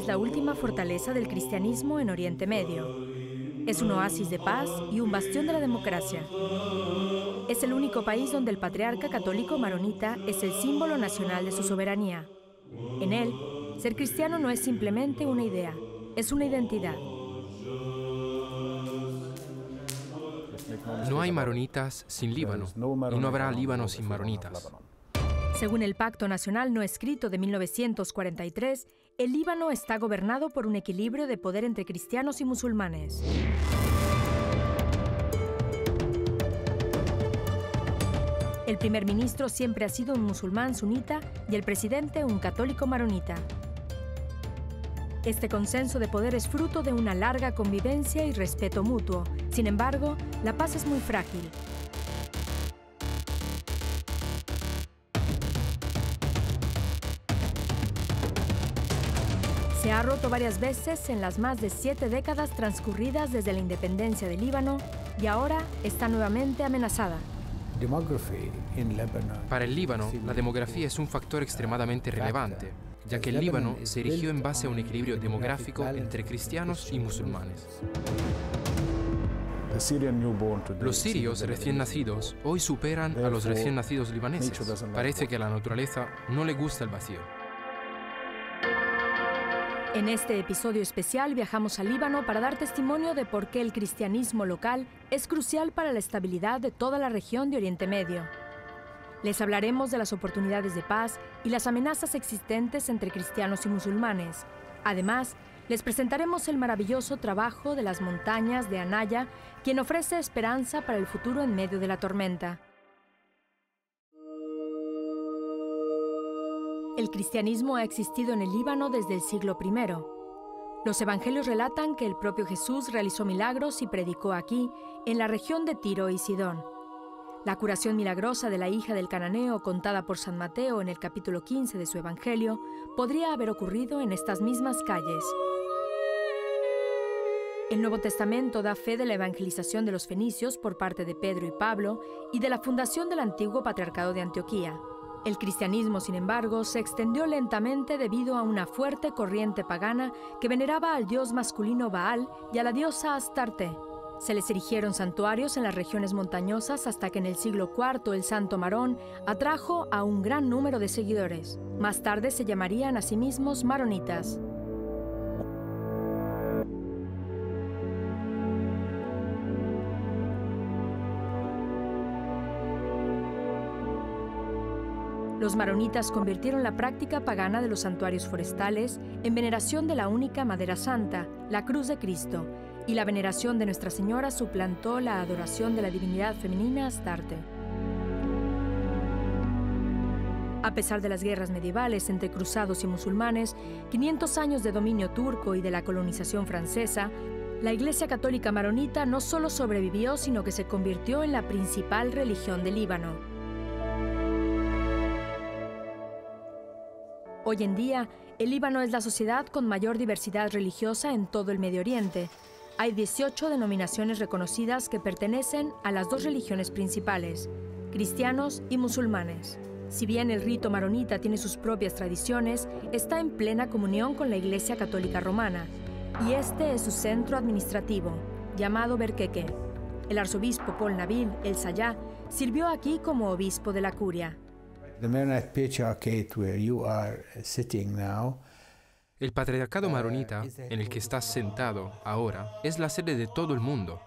La última fortaleza del cristianismo en Oriente Medio. Es un oasis de paz y un bastión de la democracia. Es el único país donde el patriarca católico maronita es el símbolo nacional de su soberanía. En él, ser cristiano no es simplemente una idea, es una identidad. No hay maronitas sin Líbano, y no habrá Líbano sin maronitas. Según el Pacto Nacional No Escrito de 1943, el Líbano está gobernado por un equilibrio de poder entre cristianos y musulmanes. El primer ministro siempre ha sido un musulmán sunita y el presidente un católico maronita. Este consenso de poder es fruto de una larga convivencia y respeto mutuo. Sin embargo, la paz es muy frágil. Se ha roto varias veces en las más de 7 décadas transcurridas desde la independencia del Líbano y ahora está nuevamente amenazada. Para el Líbano, la demografía es un factor extremadamente relevante, ya que el Líbano se erigió en base a un equilibrio demográfico entre cristianos y musulmanes. Los sirios recién nacidos hoy superan a los recién nacidos libaneses. Parece que a la naturaleza no le gusta el vacío. En este episodio especial viajamos al Líbano para dar testimonio de por qué el cristianismo local es crucial para la estabilidad de toda la región de Oriente Medio. Les hablaremos de las oportunidades de paz y las amenazas existentes entre cristianos y musulmanes. Además, les presentaremos el maravilloso trabajo de las montañas de Anaya, quien ofrece esperanza para el futuro en medio de la tormenta. El cristianismo ha existido en el Líbano desde el siglo I. Los evangelios relatan que el propio Jesús realizó milagros y predicó aquí, en la región de Tiro y Sidón. La curación milagrosa de la hija del cananeo, contada por San Mateo en el capítulo 15 de su evangelio, podría haber ocurrido en estas mismas calles. El Nuevo Testamento da fe de la evangelización de los fenicios por parte de Pedro y Pablo y de la fundación del antiguo patriarcado de Antioquía. El cristianismo, sin embargo, se extendió lentamente debido a una fuerte corriente pagana que veneraba al dios masculino Baal y a la diosa Astarte. Se les erigieron santuarios en las regiones montañosas hasta que en el siglo IV el santo Marón atrajo a un gran número de seguidores. Más tarde se llamarían a sí mismos maronitas. Los maronitas convirtieron la práctica pagana de los santuarios forestales en veneración de la única madera santa, la cruz de Cristo, y la veneración de Nuestra Señora suplantó la adoración de la divinidad femenina Astarte. A pesar de las guerras medievales entre cruzados y musulmanes, 500 años de dominio turco y de la colonización francesa, la Iglesia Católica Maronita no solo sobrevivió, sino que se convirtió en la principal religión del Líbano. Hoy en día, el Líbano es la sociedad con mayor diversidad religiosa en todo el Medio Oriente. Hay 18 denominaciones reconocidas que pertenecen a las dos religiones principales, cristianos y musulmanes. Si bien el rito maronita tiene sus propias tradiciones, está en plena comunión con la Iglesia Católica Romana, y este es su centro administrativo, llamado Berkeke. El arzobispo Paul Nabil El Sayah sirvió aquí como obispo de la curia. El patriarcado maronita, en el que estás sentado ahora, es la sede de todo el mundo.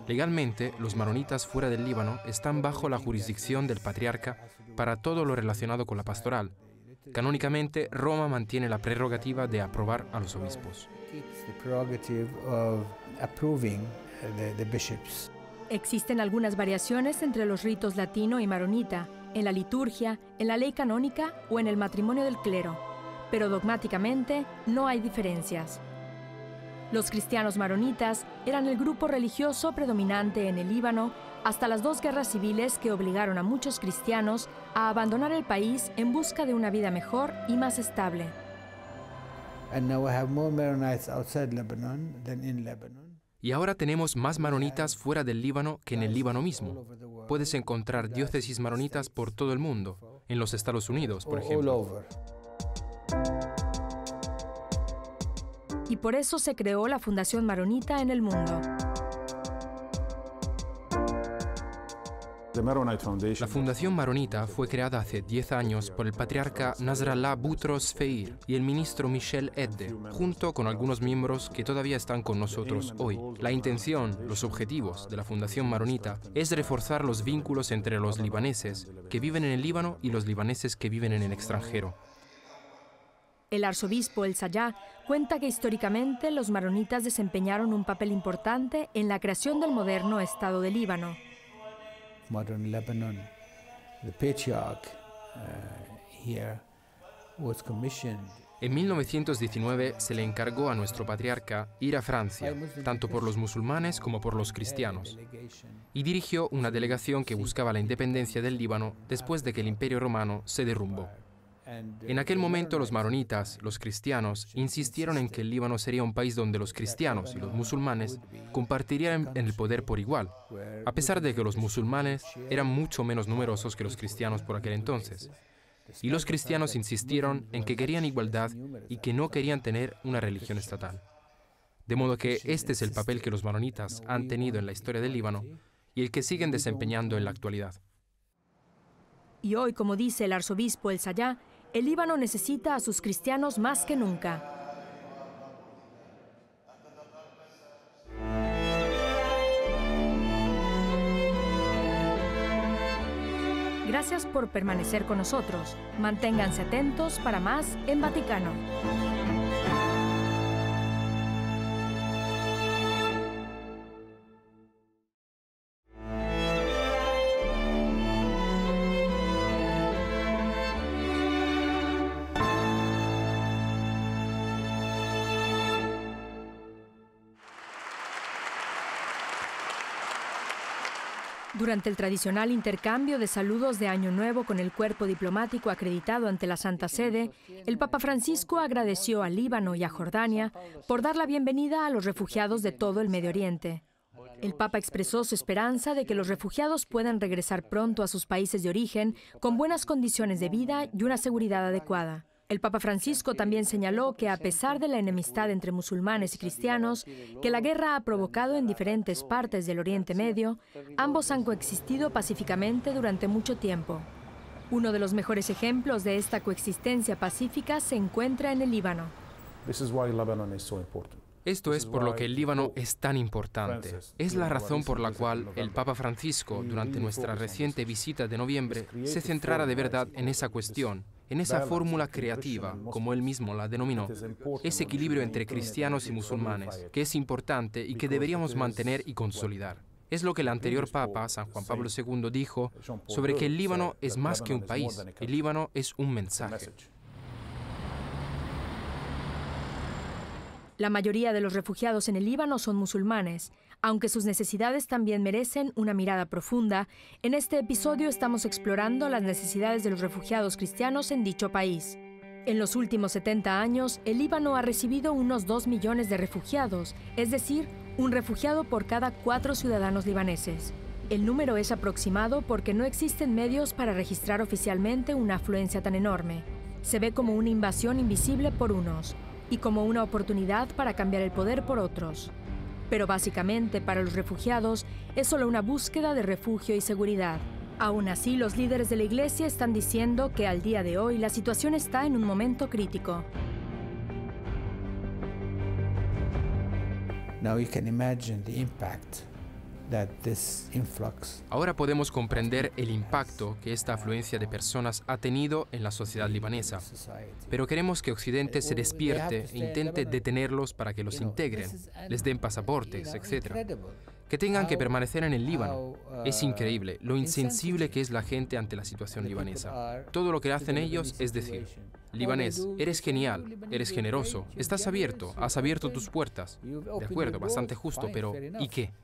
Legalmente, los maronitas fuera del Líbano están bajo la jurisdicción del patriarca para todo lo relacionado con la pastoral. Canónicamente, Roma mantiene la prerrogativa de aprobar a los obispos. Existen algunas variaciones entre los ritos latino y maronita. en la liturgia, en la ley canónica o en el matrimonio del clero, pero dogmáticamente no hay diferencias. Los cristianos maronitas eran el grupo religioso predominante en el Líbano hasta las 2 guerras civiles que obligaron a muchos cristianos a abandonar el país en busca de una vida mejor y más estable. Y ahora tenemos más maronitas fuera del Líbano que en el Líbano mismo. Puedes encontrar diócesis maronitas por todo el mundo, en los Estados Unidos, por ejemplo. Y por eso se creó la Fundación Maronita en el mundo. La Fundación Maronita fue creada hace 10 años por el patriarca Nasrallah Boutros Feir y el ministro Michel Edde, junto con algunos miembros que todavía están con nosotros hoy. La intención, los objetivos de la Fundación Maronita es reforzar los vínculos entre los libaneses que viven en el Líbano y los libaneses que viven en el extranjero. El arzobispo El Sayah cuenta que históricamente los maronitas desempeñaron un papel importante en la creación del moderno Estado de Líbano. Modern Lebanon, the patriarch here was commissioned. En 1919 se le encargó a nuestro patriarca ir a Francia, tanto por los musulmanes como por los cristianos, y dirigió una delegación que buscaba la independencia del Líbano después de que el Imperio Romano se derrumbó. En aquel momento los maronitas, los cristianos, insistieron en que el Líbano sería un país donde los cristianos y los musulmanes compartirían en el poder por igual, a pesar de que los musulmanes eran mucho menos numerosos que los cristianos por aquel entonces. Y los cristianos insistieron en que querían igualdad y que no querían tener una religión estatal. De modo que este es el papel que los maronitas han tenido en la historia del Líbano y el que siguen desempeñando en la actualidad. Y hoy, como dice el arzobispo El Sayah, el Líbano necesita a sus cristianos más que nunca. Gracias por permanecer con nosotros. Manténganse atentos para más en Vaticano. Durante el tradicional intercambio de saludos de Año Nuevo con el cuerpo diplomático acreditado ante la Santa Sede, el Papa Francisco agradeció al Líbano y a Jordania por dar la bienvenida a los refugiados de todo el Medio Oriente. El Papa expresó su esperanza de que los refugiados puedan regresar pronto a sus países de origen con buenas condiciones de vida y una seguridad adecuada. El Papa Francisco también señaló que a pesar de la enemistad entre musulmanes y cristianos que la guerra ha provocado en diferentes partes del Oriente Medio, ambos han coexistido pacíficamente durante mucho tiempo. Uno de los mejores ejemplos de esta coexistencia pacífica se encuentra en el Líbano. Esto es por lo que el Líbano es tan importante. Es la razón por la cual el Papa Francisco, durante nuestra reciente visita de noviembre, se centrara de verdad en esa cuestión, en esa fórmula creativa, como él mismo la denominó, ese equilibrio entre cristianos y musulmanes, que es importante y que deberíamos mantener y consolidar. Es lo que el anterior Papa, San Juan Pablo II, dijo sobre que el Líbano es más que un país, el Líbano es un mensaje. La mayoría de los refugiados en el Líbano son musulmanes. Aunque sus necesidades también merecen una mirada profunda, en este episodio estamos explorando las necesidades de los refugiados cristianos en dicho país. En los últimos 70 años, el Líbano ha recibido unos 2 millones de refugiados, es decir, un refugiado por cada 4 ciudadanos libaneses. El número es aproximado porque no existen medios para registrar oficialmente una afluencia tan enorme. Se ve como una invasión invisible por unos y como una oportunidad para cambiar el poder por otros. Pero básicamente para los refugiados es solo una búsqueda de refugio y seguridad. Aún así, los líderes de la Iglesia están diciendo que al día de hoy la situación está en un momento crítico. Now you can imagine the impact that this influx. Ahora podemos comprender el impacto que esta afluencia de personas ha tenido en la sociedad libanesa, pero queremos que Occidente se despierte e intente detenerlos para que los integren, les den pasaportes, etc. Que tengan que permanecer en el Líbano. Es increíble lo insensible que es la gente ante la situación libanesa. Todo lo que hacen ellos es decir: libanés, eres genial, eres generoso, estás abierto, has abierto tus puertas. De acuerdo, bastante justo, pero ¿y qué?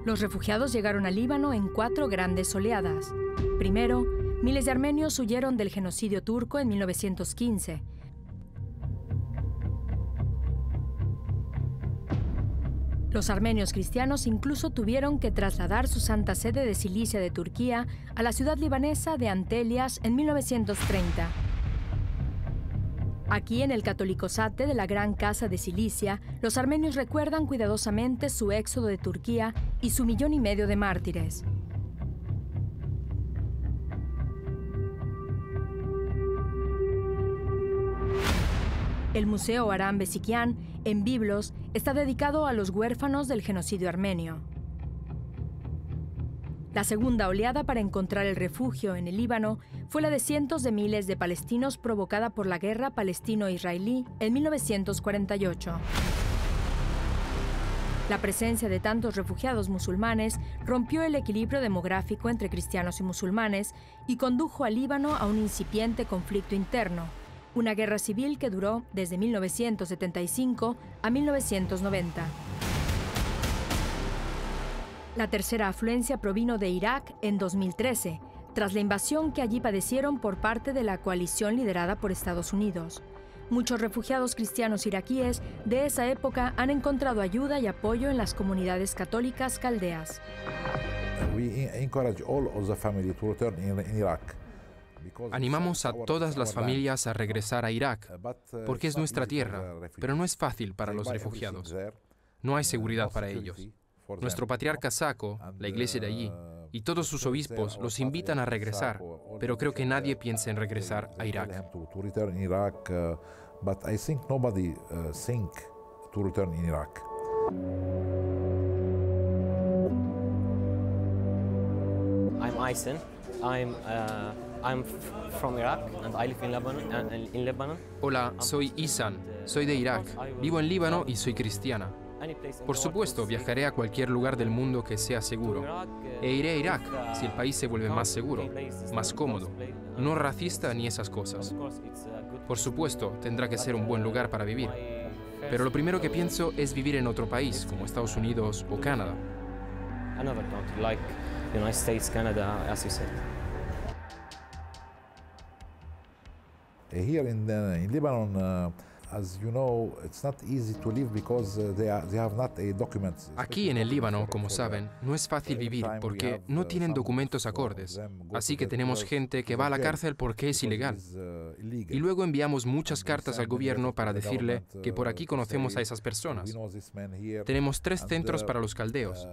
Los refugiados llegaron al Líbano en 4 grandes oleadas. Primero, miles de armenios huyeron del genocidio turco en 1915. Los armenios cristianos incluso tuvieron que trasladar su santa sede de Cilicia de Turquía a la ciudad libanesa de Antelias en 1930. Aquí, en el Catolicosate de la Gran Casa de Cilicia, los armenios recuerdan cuidadosamente su éxodo de Turquía y su 1,5 millones de mártires. El Museo Aram Besikian, en Biblos, está dedicado a los huérfanos del genocidio armenio. La segunda oleada para encontrar el refugio en el Líbano fue la de cientos de miles de palestinos provocada por la guerra palestino-israelí en 1948. La presencia de tantos refugiados musulmanes rompió el equilibrio demográfico entre cristianos y musulmanes y condujo al Líbano a un incipiente conflicto interno, una guerra civil que duró desde 1975 a 1990. La tercera afluencia provino de Irak en 2013, tras la invasión que allí padecieron por parte de la coalición liderada por Estados Unidos. Muchos refugiados cristianos iraquíes de esa época han encontrado ayuda y apoyo en las comunidades católicas caldeas. Animamos a todas las familias a regresar a Irak, porque es nuestra tierra, pero no es fácil para los refugiados. No hay seguridad para ellos. Nuestro patriarca Sako, la iglesia de allí, y todos sus obispos los invitan a regresar, pero creo que nadie piensa en regresar a Irak. I'm Aysen. I'm from Iraq and I live in Lebanon. Hola, soy Isan, soy de Irak, vivo en Líbano y soy cristiana. Por supuesto, viajaré a cualquier lugar del mundo que sea seguro. E iré a Irak si el país se vuelve más seguro, más cómodo, no racista ni esas cosas. Por supuesto, tendrá que ser un buen lugar para vivir. Pero lo primero que pienso es vivir en otro país, como Estados Unidos o Canadá. Another country like United States, Canada, as you said. Here in Lebanon, as you know, it's not easy to live because they have not a document. Aquí en el Líbano, como saben, no es fácil vivir porque no tienen documentos acordes. Así que tenemos gente que va a la cárcel porque es ilegal. Y luego enviamos muchas cartas al gobierno para decirle que por aquí conocemos a esas personas. Tenemos 3 centros para los caldeos.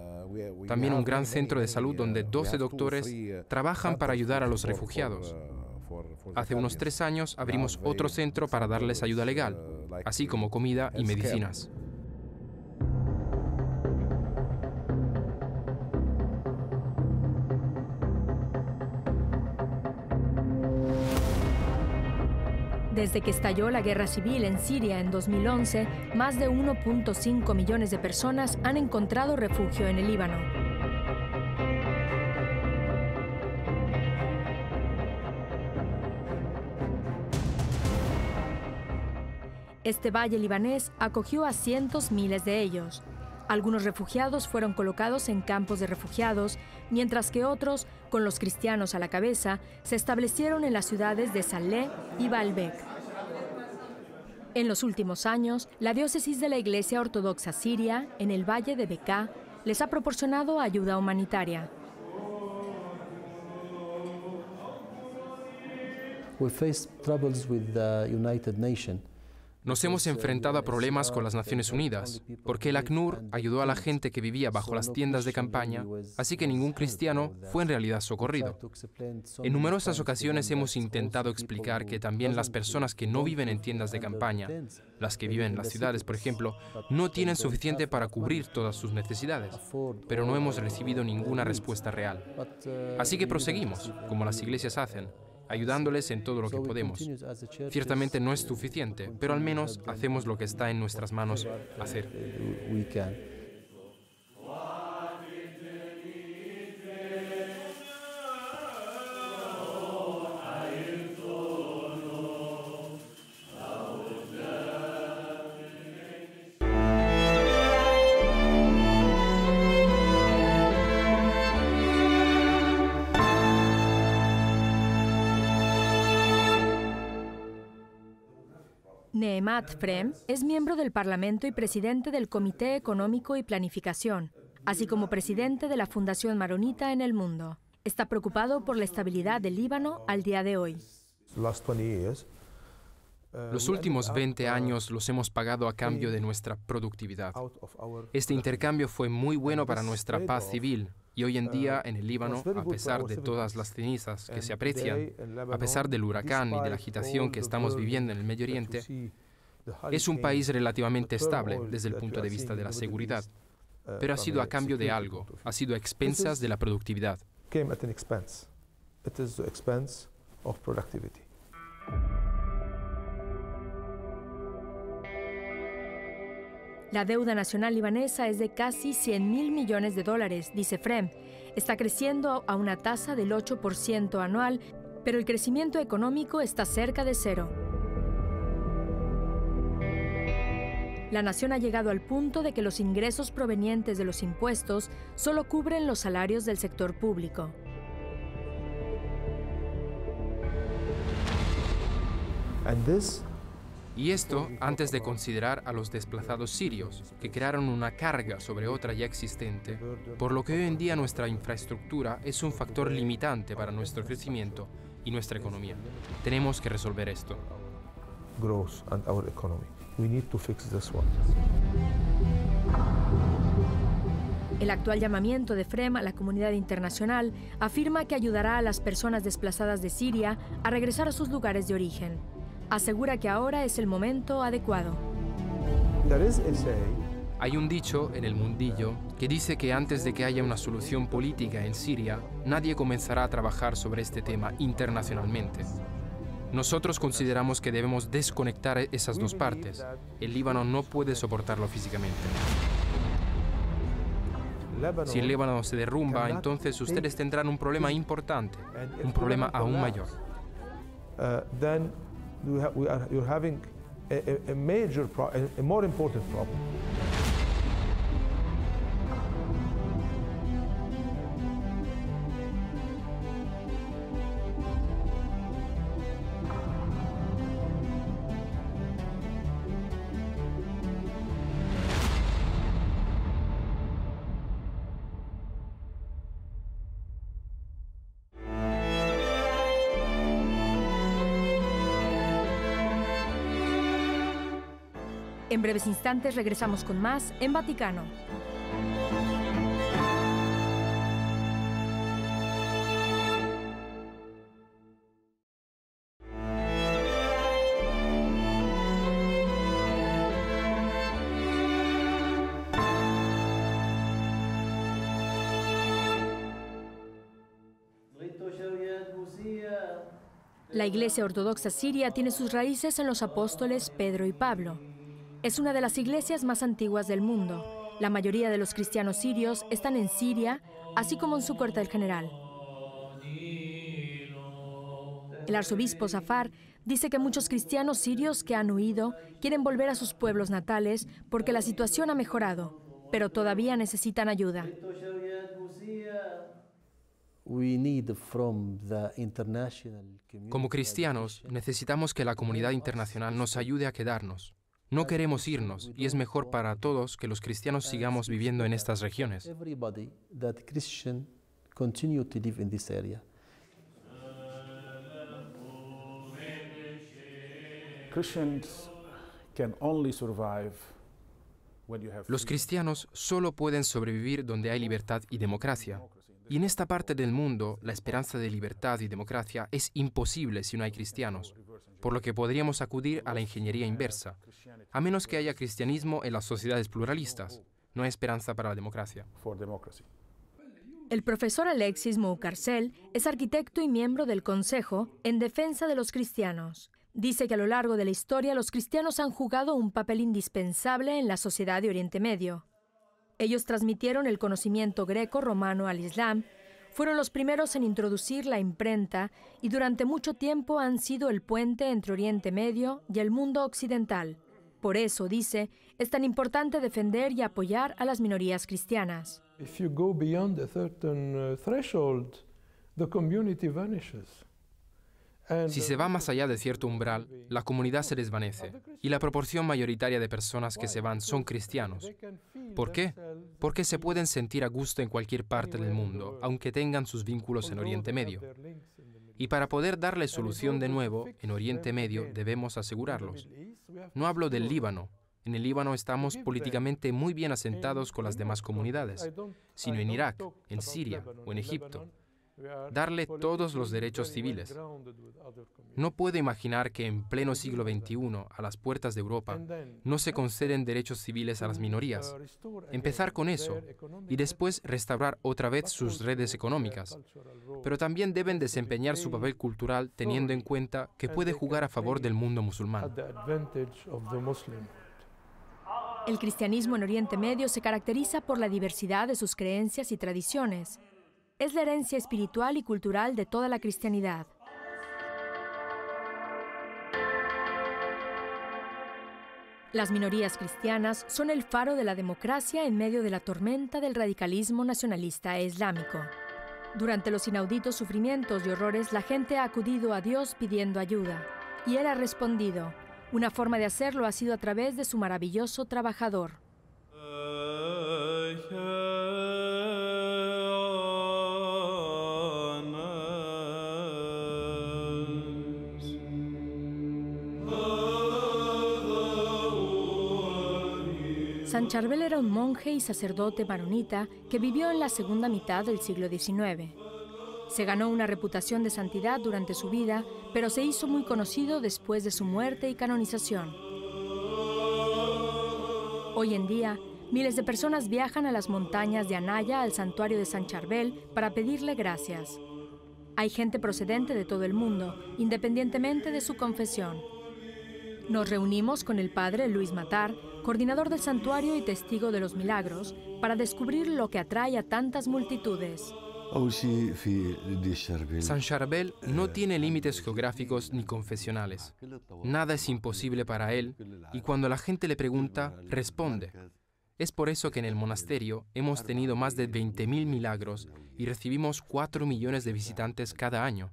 También un gran centro de salud donde 12 doctores trabajan para ayudar a los refugiados. Hace unos 3 años abrimos otro centro para darles ayuda legal, así como comida y medicinas. Desde que estalló la guerra civil en Siria en 2011, más de 1,5 millones de personas han encontrado refugio en el Líbano. Este valle libanés acogió a cientos miles de ellos. Algunos refugiados fueron colocados en campos de refugiados, mientras que otros, con los cristianos a la cabeza, se establecieron en las ciudades de Saleh y Baalbek. En los últimos años, la diócesis de la Iglesia Ortodoxa Siria, en el valle de Bekaa, les ha proporcionado ayuda humanitaria. We face troubles with the United Nations. Nos hemos enfrentado a problemas con las Naciones Unidas, porque el ACNUR ayudó a la gente que vivía bajo las tiendas de campaña, así que ningún cristiano fue en realidad socorrido. En numerosas ocasiones hemos intentado explicar que también las personas que no viven en tiendas de campaña, las que viven en las ciudades, por ejemplo, no tienen suficiente para cubrir todas sus necesidades, pero no hemos recibido ninguna respuesta real. Así que proseguimos, como las iglesias hacen, ayudándoles en todo lo que So we podemos. continue as a church Ciertamente no es suficiente, pero al menos hacemos lo que está en nuestras manos hacer. we can. Nehemat Frem es miembro del Parlamento y presidente del Comité Económico y Planificación, así como presidente de la Fundación Maronita en el mundo. Está preocupado por la estabilidad del Líbano al día de hoy. Los últimos 20 años los hemos pagado a cambio de nuestra productividad. Este intercambio fue muy bueno para nuestra paz civil y hoy en día en el Líbano, a pesar de todas las cenizas que se aprecian, a pesar del huracán y de la agitación que estamos viviendo en el Medio Oriente, es un país relativamente estable desde el punto de vista de la seguridad, pero ha sido a cambio de algo, ha sido a expensas de la productividad. La deuda nacional libanesa es de casi 100.000 millones de dólares, dice Frem. Está creciendo a una tasa del 8% anual, pero el crecimiento económico está cerca de cero. La nación ha llegado al punto de que los ingresos provenientes de los impuestos solo cubren los salarios del sector público. Y esto antes de considerar a los desplazados sirios, que crearon una carga sobre otra ya existente, por lo que hoy en día nuestra infraestructura es un factor limitante para nuestro crecimiento y nuestra economía. Tenemos que resolver esto. El actual llamamiento de Frem a la comunidad internacional afirma que ayudará a las personas desplazadas de Siria a regresar a sus lugares de origen. Asegura que ahora es el momento adecuado. Hay un dicho en el mundillo que dice que antes de que haya una solución política en Siria, nadie comenzará a trabajar sobre este tema internacionalmente. Nosotros consideramos que debemos desconectar esas dos partes. El Líbano no puede soportarlo físicamente. Si el Líbano se derrumba, entonces ustedes tendrán un problema importante, un problema aún mayor. You're having a major problem, a more important problem. En breves instantes regresamos con más en Vaticano. La Iglesia Ortodoxa Siria tiene sus raíces en los apóstoles Pedro y Pablo. Es una de las iglesias más antiguas del mundo. La mayoría de los cristianos sirios están en Siria, así como en su cuartel general. El arzobispo Zafar dice que muchos cristianos sirios que han huido quieren volver a sus pueblos natales porque la situación ha mejorado, pero todavía necesitan ayuda. Como cristianos, necesitamos que la comunidad internacional nos ayude a quedarnos. No queremos irnos y es mejor para todos que los cristianos sigamos viviendo en estas regiones. Los cristianos solo pueden sobrevivir donde hay libertad y democracia. Y en esta parte del mundo, la esperanza de libertad y democracia es imposible si no hay cristianos, por lo que podríamos acudir a la ingeniería inversa. A menos que haya cristianismo en las sociedades pluralistas, no hay esperanza para la democracia. El profesor Alexis Moukarcel es arquitecto y miembro del Consejo en Defensa de los Cristianos. Dice que a lo largo de la historia los cristianos han jugado un papel indispensable en la sociedad de Oriente Medio. Ellos transmitieron el conocimiento greco-romano al Islam, fueron los primeros en introducir la imprenta y durante mucho tiempo han sido el puente entre Oriente Medio y el mundo occidental. Por eso, dice, es tan importante defender y apoyar a las minorías cristianas. If you go beyond a certain threshold, the community vanishes. Si se va más allá de cierto umbral, la comunidad se desvanece y la proporción mayoritaria de personas que se van son cristianos. ¿Por qué? Porque se pueden sentir a gusto en cualquier parte del mundo, aunque tengan sus vínculos en Oriente Medio. Y para poder darle solución de nuevo, en Oriente Medio debemos asegurarlos. No hablo del Líbano. En el Líbano estamos políticamente muy bien asentados con las demás comunidades, sino en Irak, en Siria o en Egipto. Darle todos los derechos civiles. No puedo imaginar que en pleno siglo XXI, a las puertas de Europa, no se conceden derechos civiles a las minorías. Empezar con eso y después restaurar otra vez sus redes económicas. Pero también deben desempeñar su papel cultural teniendo en cuenta que puede jugar a favor del mundo musulmán. El cristianismo en Oriente Medio se caracteriza por la diversidad de sus creencias y tradiciones. Es la herencia espiritual y cultural de toda la cristianidad. Las minorías cristianas son el faro de la democracia en medio de la tormenta del radicalismo nacionalista e islámico. Durante los inauditos sufrimientos y horrores, la gente ha acudido a Dios pidiendo ayuda, y Él ha respondido. Una forma de hacerlo ha sido a través de su maravilloso trabajador. Sancharbel era un monje y sacerdote maronita que vivió en la segunda mitad del siglo XIX. Se ganó una reputación de santidad durante su vida, pero se hizo muy conocido después de su muerte y canonización. Hoy en día, miles de personas viajan a las montañas de Anaya al santuario de Sancharbel para pedirle gracias. Hay gente procedente de todo el mundo, independientemente de su confesión. Nos reunimos con el padre Luis Matar, coordinador del santuario y testigo de los milagros, para descubrir lo que atrae a tantas multitudes. Sancharbel no tiene límites geográficos ni confesionales. Nada es imposible para él y cuando la gente le pregunta, responde. Es por eso que en el monasterio hemos tenido más de 20.000 milagros y recibimos 4 millones de visitantes cada año.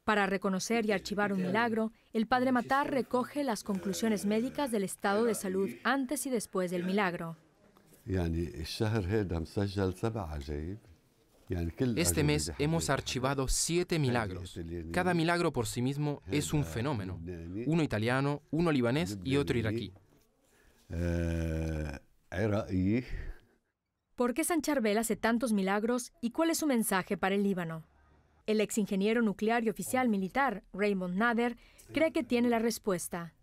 Para reconocer y archivar un milagro, el padre Matar recoge las conclusiones médicas del estado de salud antes y después del milagro. Este mes hemos archivado 7 milagros. Cada milagro por sí mismo es un fenómeno. Uno italiano, uno libanés y otro iraquí. ¿Por qué Sancharbel hace tantos milagros y cuál es su mensaje para el Líbano? El ex ingeniero nuclear y oficial militar, Raymond Nader, cree que tiene la respuesta.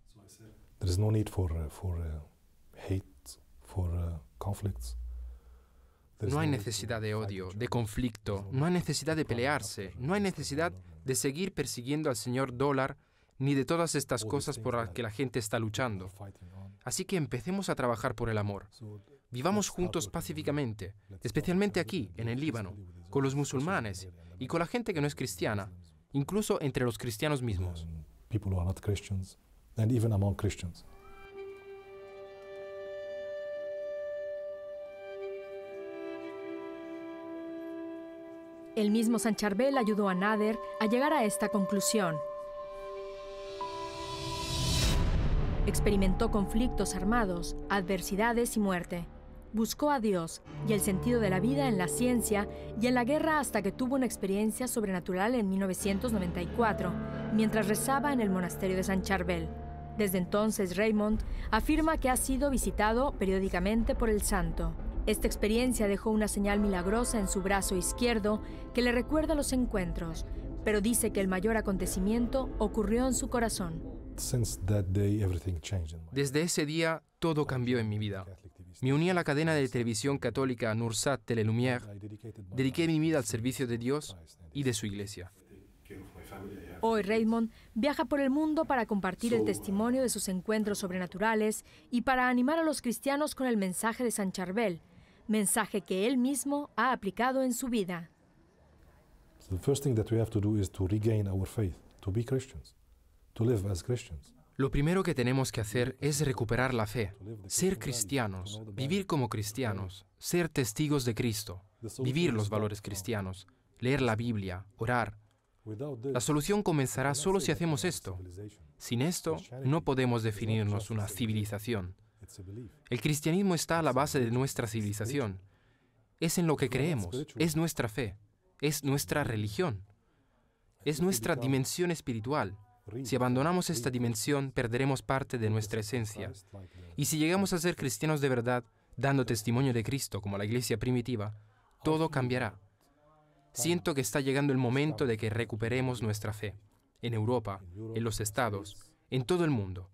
No hay necesidad de odio, de conflicto, no hay necesidad de pelearse, no hay necesidad de seguir persiguiendo al señor dólar ni de todas estas cosas por las que la gente está luchando. Así que empecemos a trabajar por el amor. Vivamos juntos pacíficamente, especialmente aquí, en el Líbano, con los musulmanes y con la gente que no es cristiana, incluso entre los cristianos mismos. El mismo Sancharbel ayudó a Nader a llegar a esta conclusión. Experimentó conflictos armados, adversidades y muerte. Buscó a Dios y el sentido de la vida en la ciencia y en la guerra hasta que tuvo una experiencia sobrenatural en 1994, mientras rezaba en el monasterio de Sancharbel. Desde entonces, Raymond afirma que ha sido visitado periódicamente por el santo. Esta experiencia dejó una señal milagrosa en su brazo izquierdo que le recuerda los encuentros, pero dice que el mayor acontecimiento ocurrió en su corazón. Desde ese día, todo cambió en mi vida. Me uní a la cadena de televisión católica Nursat Télé Lumière, dediqué mi vida al servicio de Dios y de su iglesia. Hoy Raymond viaja por el mundo para compartir el testimonio de sus encuentros sobrenaturales y para animar a los cristianos con el mensaje de San Charbel, mensaje que él mismo ha aplicado en su vida. The first thing that we have to do is to regain our faith, to be Christians, to live as Christians. Lo primero que tenemos que hacer es recuperar la fe, ser cristianos, vivir como cristianos, ser testigos de Cristo, vivir los valores cristianos, leer la Biblia, orar. La solución comenzará solo si hacemos esto. Sin esto, no podemos definirnos una civilización. El cristianismo está a la base de nuestra civilización. Es en lo que creemos, es nuestra fe, es nuestra religión, es nuestra dimensión espiritual. Si abandonamos esta dimensión, perderemos parte de nuestra esencia. Y si llegamos a ser cristianos de verdad, dando testimonio de Cristo como la iglesia primitiva, todo cambiará. Siento que está llegando el momento de que recuperemos nuestra fe, en Europa, en los Estados, en todo el mundo.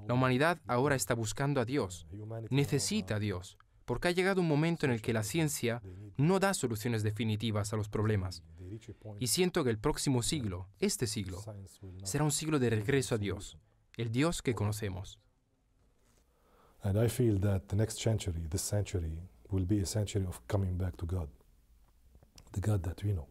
La humanidad ahora está buscando a Dios, necesita a Dios, porque ha llegado un momento en el que la ciencia no da soluciones definitivas a los problemas. Y siento que el próximo siglo, este siglo, será un siglo de regreso a Dios, el Dios que conocemos. And I feel that the next century, this century, will be a century of coming back to God, the God that we know.